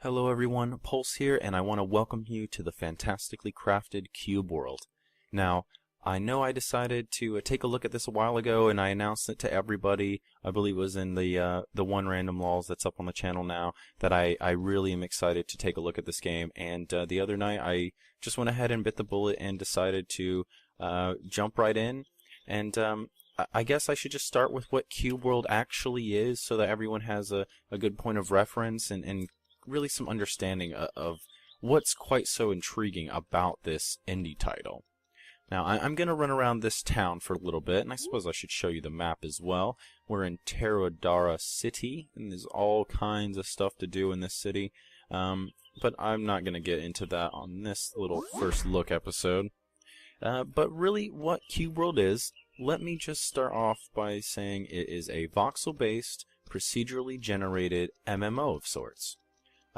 Hello everyone, Pulse here, and I want to welcome you to the fantastically crafted cube world. Now, I know I decided to take a look at this a while ago, and I announced it to everybody. I believe it was in the one random laws that's up on the channel now, that I really am excited to take a look at this game. And the other night, I just went ahead and bit the bullet and decided to jump right in. And I guess I should just start with what Cube World actually is, so that everyone has a good point of reference and really some understanding of what's quite so intriguing about this indie title. Now, I'm going to run around this town for a little bit, and I suppose I should show you the map as well. We're in Taradara City, and there's all kinds of stuff to do in this city, but I'm not going to get into that on this little first look episode. But really, what Cube World is, let me just start off by saying it is a voxel-based, procedurally generated MMO of sorts.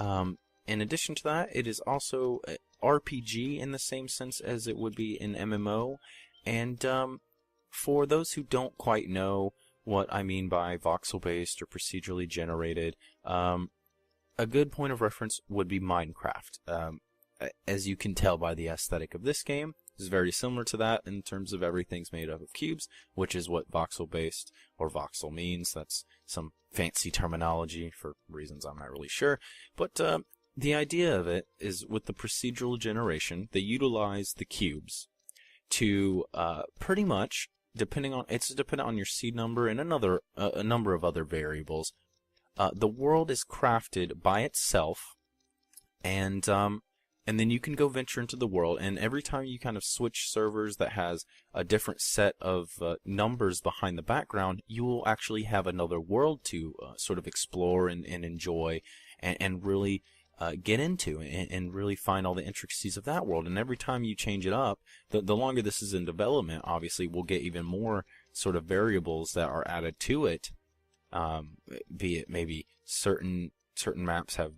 In addition to that, it is also a RPG in the same sense as it would be an MMO. And for those who don't quite know what I mean by voxel-based or procedurally generated, a good point of reference would be Minecraft. As you can tell by the aesthetic of this game, it's very similar to that in terms of everything's made up of cubes, which is what voxel-based or voxel means. That's some fancy terminology for reasons I'm not really sure. But the idea of it is, with the procedural generation, they utilize the cubes to pretty much, dependent on your seed number and a number of other variables. The world is crafted by itself, and then you can go venture into the world, and every time you kind of switch servers that has a different set of numbers behind the background, you will actually have another world to sort of explore and enjoy and really get into and really find all the intricacies of that world. And every time you change it up, the longer this is in development, obviously we'll get even more sort of variables that are added to it, be it maybe certain maps have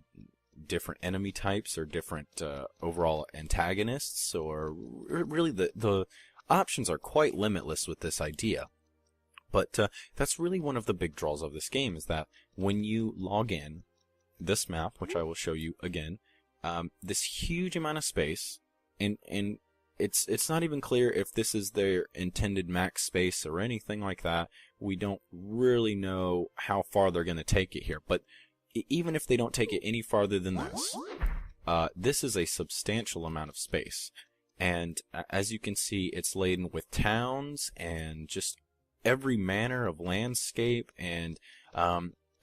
different enemy types or different overall antagonists, or really the options are quite limitless with this idea. But that's really one of the big draws of this game, is that when you log in, this map, which I will show you again, this huge amount of space, and it's not even clear if this is their intended max space or anything like that. We don't really know how far they're going to take it here, but even if they don't take it any farther than this, this is a substantial amount of space. And as you can see, it's laden with towns and just every manner of landscape. And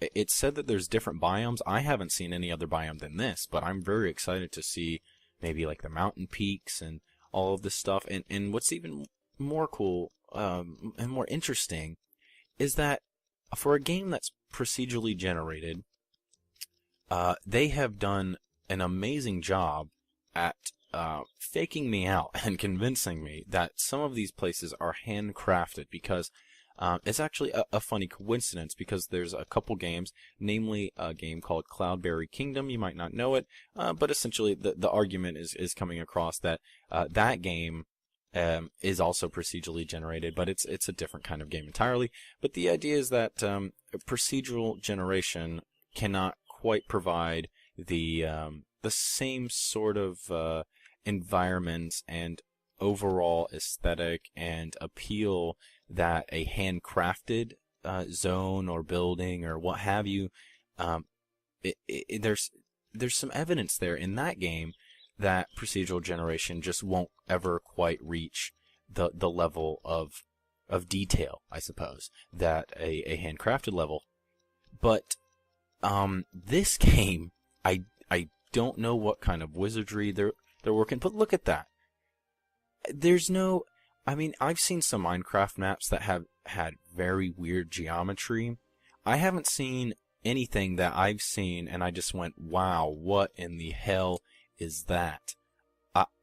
it's said that there's different biomes. I haven't seen any other biome than this, but I'm very excited to see maybe like the mountain peaks and all of this stuff. And what's even more cool and more interesting is that for a game that's procedurally generated, they have done an amazing job at faking me out and convincing me that some of these places are handcrafted, because it's actually a funny coincidence, because there's a couple games, namely a game called Cloudberry Kingdom. You might not know it, but essentially the argument is coming across that that game is also procedurally generated, but it's a different kind of game entirely. But the idea is that procedural generation cannot quite provide the same sort of environment and overall aesthetic and appeal that a handcrafted zone or building or what have you. There's some evidence there in that game that procedural generation just won't ever quite reach the level of detail, I suppose, that a handcrafted level. But this game, I don't know what kind of wizardry they're working, but look at that. There's no, I mean, I've seen some Minecraft maps that have had very weird geometry. I haven't seen anything that I've seen and I just went, wow, what in the hell is that?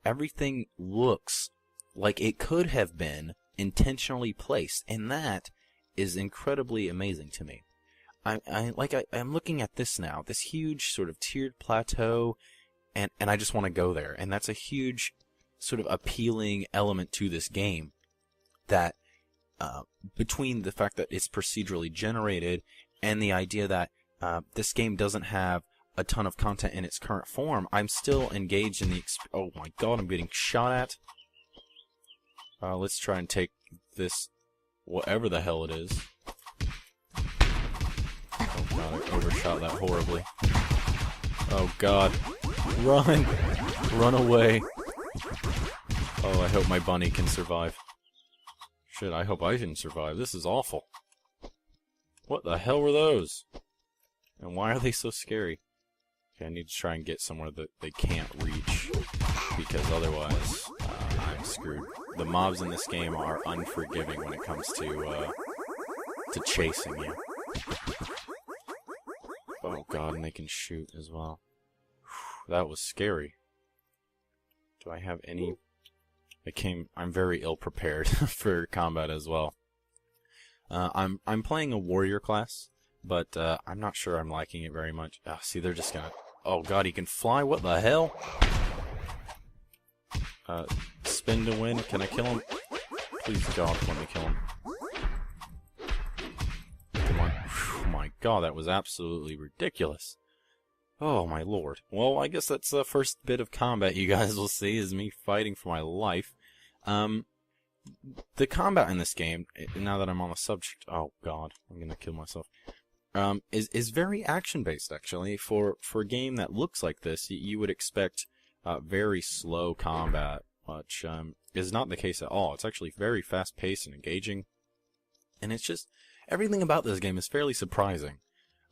Everything looks like it could have been intentionally placed, and that is incredibly amazing to me. I'm looking at this now, this huge sort of tiered plateau, and I just want to go there. And that's a huge sort of appealing element to this game, that between the fact that it's procedurally generated and the idea that this game doesn't have a ton of content in its current form, I'm still engaged in the oh my god, I'm getting shot at. Let's try and take this, whatever the hell it is. Oh god, I overshot that horribly. Oh god. Run! Run away. Oh, I hope my bunny can survive. Shit, I hope I can survive. This is awful. What the hell were those? And why are they so scary? Okay, I need to try and get somewhere that they can't reach, because otherwise, I'm screwed. The mobs in this game are unforgiving when it comes to chasing you. Oh god, and they can shoot as well. That was scary. Do I have any... I'm very ill prepared for combat as well. I'm playing a warrior class, but I'm not sure I'm liking it very much. Oh, see, they're just gonna... Oh god, he can fly? What the hell? Spin to win. Can I kill him? Please god, let me kill him. Come on. Oh my god, that was absolutely ridiculous. Oh my lord. Well, I guess that's the first bit of combat you guys will see, is me fighting for my life. The combat in this game, now that I'm on the subject, oh god, I'm gonna kill myself, is very action-based, actually. For a game that looks like this, you would expect very slow combat, which is not the case at all. It's actually very fast-paced and engaging, and it's just, everything about this game is fairly surprising.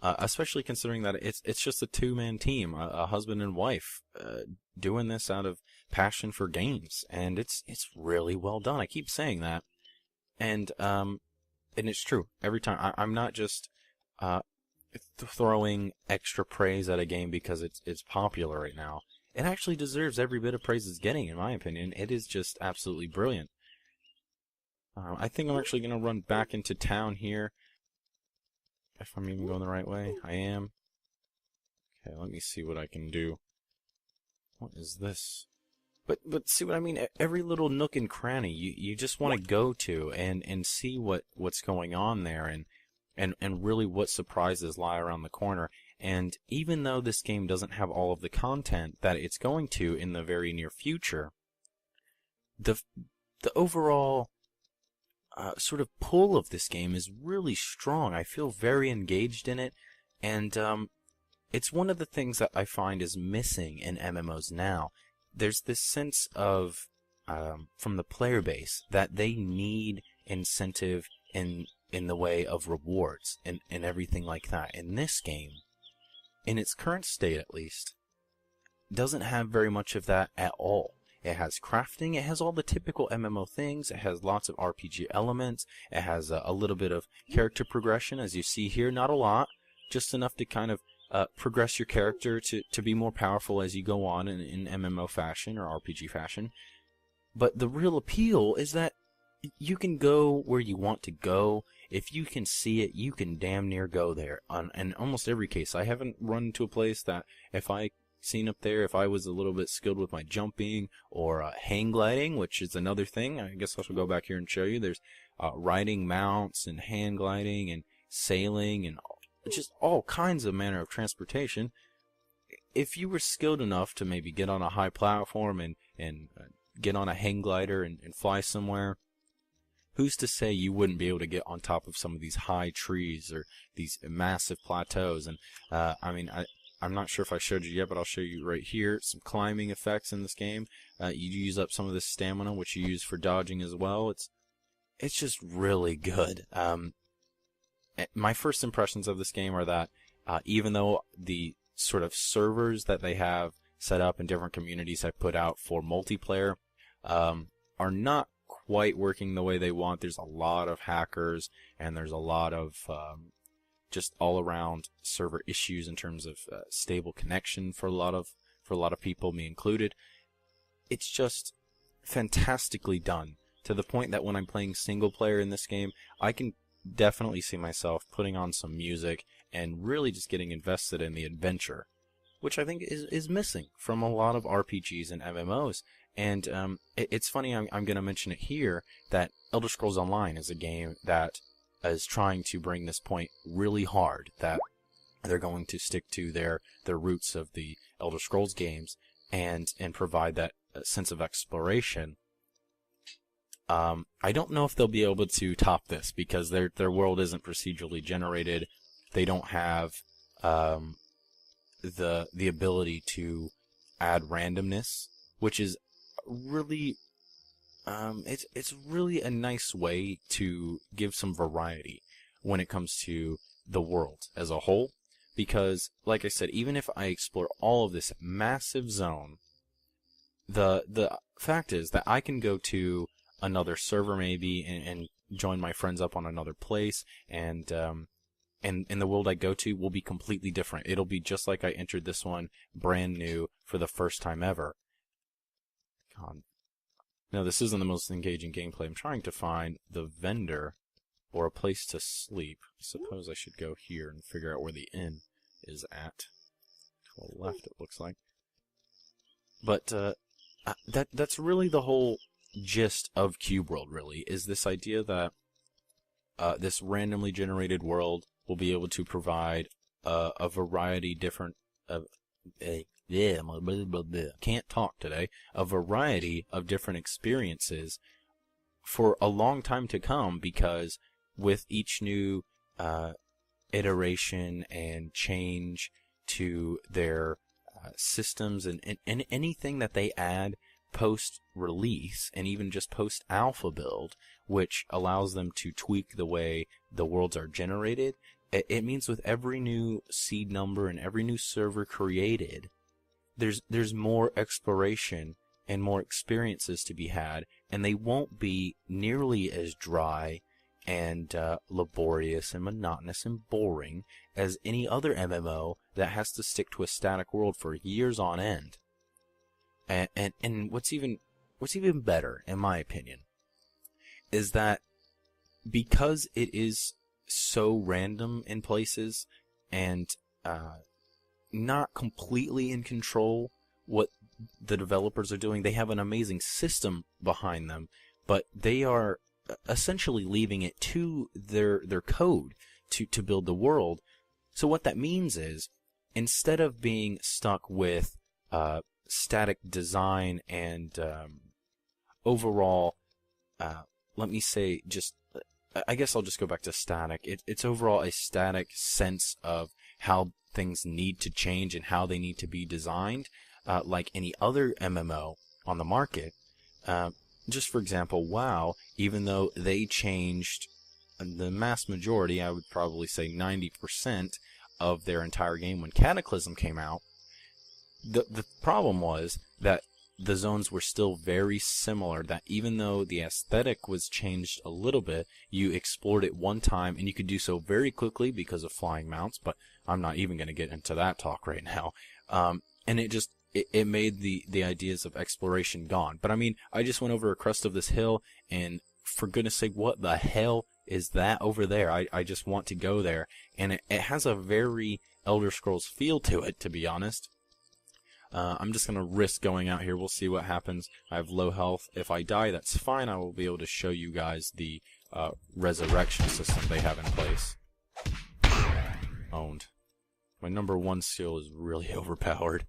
Especially considering that it's just a two-man team, a husband and wife, doing this out of passion for games, and it's really well done. I keep saying that, and it's true every time. I'm not just throwing extra praise at a game because it's popular right now. It actually deserves every bit of praise it's getting, in my opinion. It is just absolutely brilliant. I think I'm actually gonna run back into town here. If I'm even going the right way. I am. Okay, let me see what I can do. What is this? But see what I mean? Every little nook and cranny you just want to go to and see what's going on there, and really what surprises lie around the corner. And even though this game doesn't have all of the content that it's going to in the very near future, the overall sort of pull of this game is really strong. I feel very engaged in it, and it's one of the things that I find is missing in MMOs now. There's this sense of, from the player base, that they need incentive in the way of rewards and everything like that. In this game, in its current state at least, doesn't have very much of that at all. It has crafting, it has all the typical MMO things, it has lots of RPG elements, it has a little bit of character progression, as you see here, not a lot, just enough to kind of progress your character to be more powerful as you go on in MMO fashion or RPG fashion. But the real appeal is that you can go where you want to go. If you can see it, you can damn near go there. In almost every case, I haven't run into a place that if I seen up there, if I was a little bit skilled with my jumping or hang gliding, which is another thing, I guess I should go back here and show you. There's riding mounts and hand gliding and sailing and just all kinds of manner of transportation. If you were skilled enough to maybe get on a high platform and get on a hang glider and fly somewhere, who's to say you wouldn't be able to get on top of some of these high trees or these massive plateaus? And I mean, I'm not sure if I showed you yet, but I'll show you right here. Some climbing effects in this game. You use up some of this stamina, which you use for dodging as well. It's just really good. My first impressions of this game are that even though the sort of servers that they have set up in different communities have put out for multiplayer are not quite working the way they want. There's a lot of hackers, and there's a lot of just all-around server issues in terms of stable connection for a lot of people, me included. It's just fantastically done, to the point that when I'm playing single player in this game, I can definitely see myself putting on some music and really just getting invested in the adventure, which I think is missing from a lot of RPGs and MMOs. And it's funny, I'm going to mention it here, that Elder Scrolls Online is a game that is trying to bring this point really hard, that They're going to stick to their roots of the Elder Scrolls games and provide that sense of exploration. I don't know if they'll be able to top this because their world isn't procedurally generated. They don't have the ability to add randomness, which is really it's really a nice way to give some variety when it comes to the world as a whole. Because, like I said, even if I explore all of this massive zone, the fact is that I can go to another server maybe and join my friends up on another place, and the world I go to will be completely different. It'll be just like I entered this one brand new for the first time ever. God. No, this isn't the most engaging gameplay. I'm trying to find the vendor or a place to sleep. I suppose I should go here and figure out where the inn is at. To the left, it looks like. But that's really the whole gist of Cube World, really, is this idea that this randomly generated world will be able to provide a variety different of can't talk today. A variety of different experiences for a long time to come, because with each new iteration and change to their systems and anything that they add post-release and even just post-alpha build, which allows them to tweak the way the worlds are generated, it means with every new seed number and every new server created, there's more exploration and more experiences to be had, and they won't be nearly as dry and laborious and monotonous and boring as any other MMO that has to stick to a static world for years on end. And what's even better, in my opinion, is that because it is so random in places and not completely in control what the developers are doing, they have an amazing system behind them, but they are essentially leaving it to their code to build the world. So what that means is, instead of being stuck with static design and overall, let me say, just I guess I'll just go back to static. It's overall a static sense of how things need to change and how they need to be designed, like any other MMO on the market. Just for example, WoW, even though they changed the mass majority, I would probably say 90% of their entire game when Cataclysm came out, the problem was that the zones were still very similar, that even though the aesthetic was changed a little bit, you explored it one time, and you could do so very quickly because of flying mounts, but I'm not even going to get into that talk right now. And it made the ideas of exploration gone. But I mean, I just went over a crest of this hill, and for goodness sake, what the hell is that over there? I just want to go there, and it has a very Elder Scrolls feel to it, to be honest. I'm just going to risk going out here. We'll see what happens. I have low health. If I die, that's fine. I will be able to show you guys the resurrection system they have in place. Owned. My number 1 skill is really overpowered.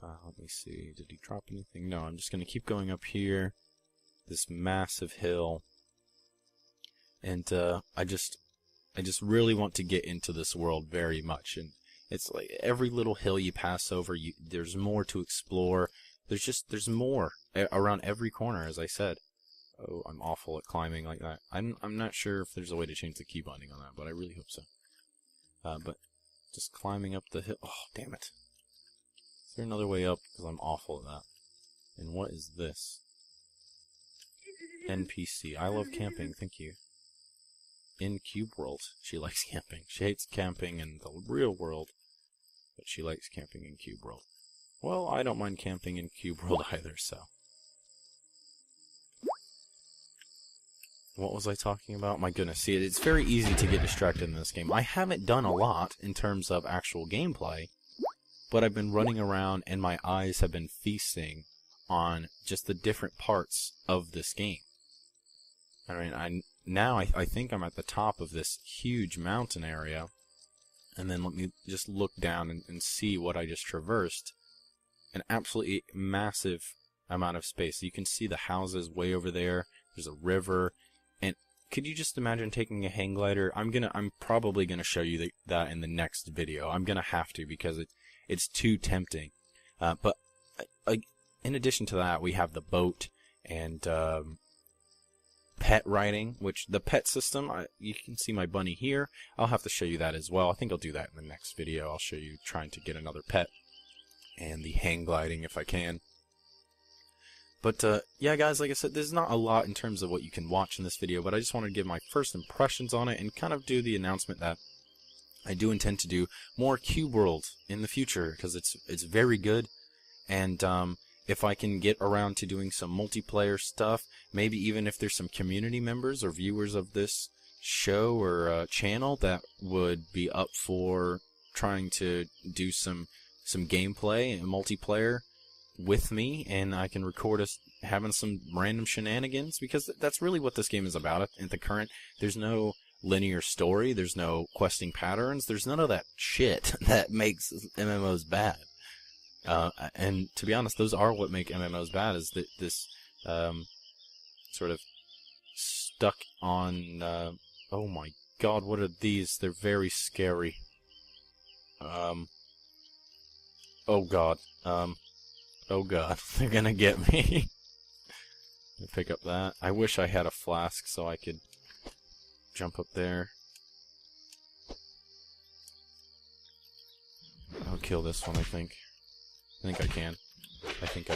Let me see. Did he drop anything? No, I'm just going to keep going up here. This massive hill. And I just really want to get into this world very much. And it's like every little hill you pass over, there's more to explore. There's more around every corner, as I said. Oh, I'm awful at climbing like that. I'm not sure if there's a way to change the key binding on that, but I really hope so. But just climbing up the hill. Oh, damn it. Is there another way up? Because I'm awful at that. And what is this? NPC. I love camping. Thank you. In Cube World, she likes camping. She hates camping in the real world, but she likes camping in Cube World. Well, I don't mind camping in Cube World either, so. What was I talking about? My goodness, see, it's very easy to get distracted in this game. I haven't done a lot in terms of actual gameplay, but I've been running around and my eyes have been feasting on just the different parts of this game. I mean, I think I'm at the top of this huge mountain area, And then let me just look down and see what I just traversed. An absolutely massive amount of space. You can see the houses way over there. There's a river. And could you just imagine taking a hang glider? I'm probably gonna show you that in the next video. I'm gonna have to, because it's too tempting. But in addition to that, we have the boat and pet riding, which the pet system, you can see my bunny here. I'll have to show you that as well. I think I'll do that in the next video. I'll show you trying to get another pet and the hang gliding if I can. But yeah, guys, like I said, there's not a lot in terms of what you can watch in this video, but I just wanted to give my first impressions on it and kind of do the announcement that I do intend to do more Cube World in the future, because it's very good. And if I can get around to doing some multiplayer stuff, maybe even if there's some community members or viewers of this show or channel that would be up for trying to do some gameplay and multiplayer with me, and I can record us having some random shenanigans, because that's really what this game is about at the current. There's no linear story, there's no questing patterns, there's none of that shit that makes MMOs bad. And to be honest, those are what make MMOs bad, is that this sort of stuck on, oh my god, what are these? They're very scary. Oh god, they're gonna get me. Pick up that. I wish I had a flask so I could jump up there. I'll kill this one, I think. I think I can. I think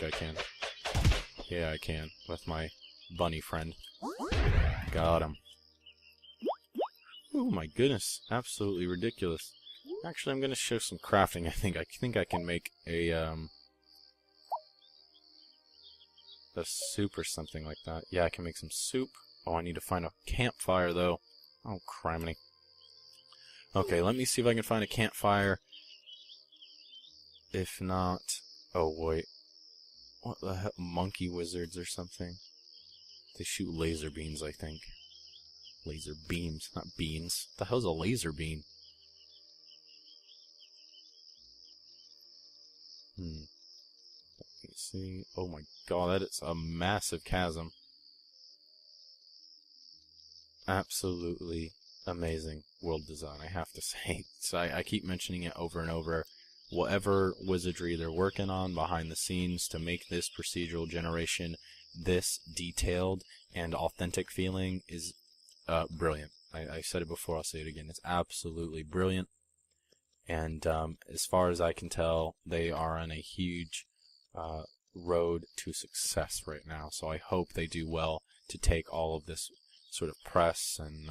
I can. Yeah, I can. With my bunny friend. Got him. Oh my goodness. Absolutely ridiculous. Actually, I'm gonna show some crafting. I think I can make a soup or something like that. Yeah, I can make some soup. Oh, I need to find a campfire, though. Oh, criminy. Okay, let me see if I can find a campfire. If not... Oh, wait. What the hell? Monkey wizards or something? They shoot laser beams, I think. Laser beams, not beans. What the hell's a laser beam? Let me see. Oh my god, that is a massive chasm. Absolutely amazing world design, I have to say. So I keep mentioning it over and over. Whatever wizardry they're working on behind the scenes to make this procedural generation this detailed and authentic feeling is brilliant. I said it before, I'll say it again. It's absolutely brilliant. And as far as I can tell, they are on a huge road to success right now. So I hope they do well to take all of this sort of press and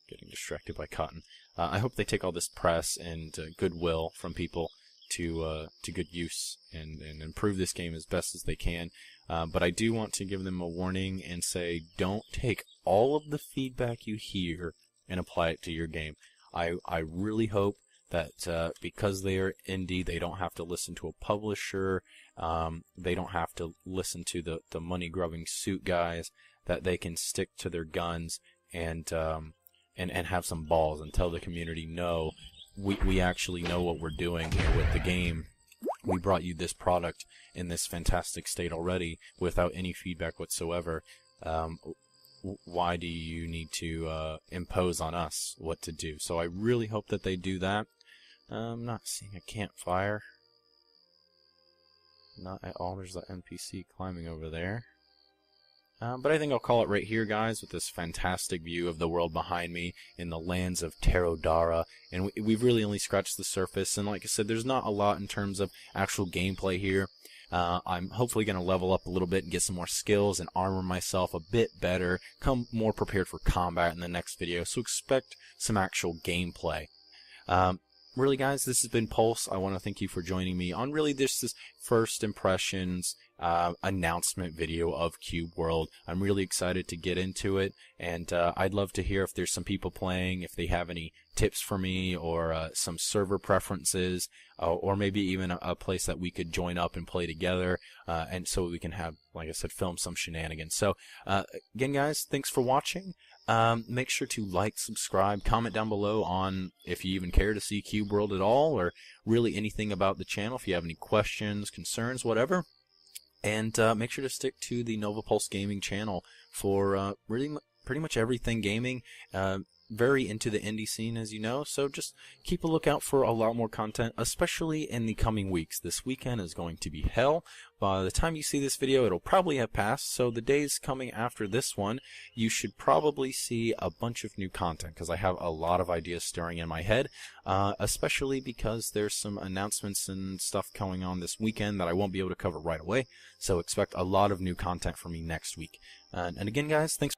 getting distracted by cotton. I hope they take all this press and goodwill from people to good use and improve this game as best as they can. But I do want to give them a warning and say, don't take all of the feedback you hear and apply it to your game. I really hope that because they are indie, they don't have to listen to a publisher, they don't have to listen to the money-grubbing suit guys, that they can stick to their guns and have some balls and tell the community, no, we actually know what we're doing here with the game. We brought you this product in this fantastic state already without any feedback whatsoever. Why do you need to impose on us what to do? So I really hope that they do that. I'm not seeing a campfire. Not at all. There's the NPC climbing over there. But I think I'll call it right here, guys, with this fantastic view of the world behind me in the lands of Terrodara. And we've really only scratched the surface. And like I said, there's not a lot in terms of actual gameplay here. I'm hopefully going to level up a little bit and get some more skills and armor myself a bit better, come more prepared for combat in the next video, so expect some actual gameplay. Really, guys, this has been Pulse. I want to thank you for joining me on really this first impressions announcement video of Cube World. I'm really excited to get into it, and I'd love to hear if there's some people playing, if they have any tips for me, or some server preferences, or maybe even a place that we could join up and play together, and so we can have, like I said, film some shenanigans. So again, guys, thanks for watching. Make sure to like, subscribe, comment down below on if you even care to see Cube World at all, or really anything about the channel. If you have any questions, concerns, whatever. And make sure to stick to the Nova Pulse Gaming channel for really pretty much everything gaming. Very into the indie scene, as you know, so just keep a lookout for a lot more content, especially in the coming weeks. This weekend is going to be hell. By the time you see this video, it'll probably have passed, so the days coming after this one, you should probably see a bunch of new content, because I have a lot of ideas stirring in my head, especially because there's some announcements and stuff going on this weekend that I won't be able to cover right away, so expect a lot of new content from me next week. And again, guys, thanks.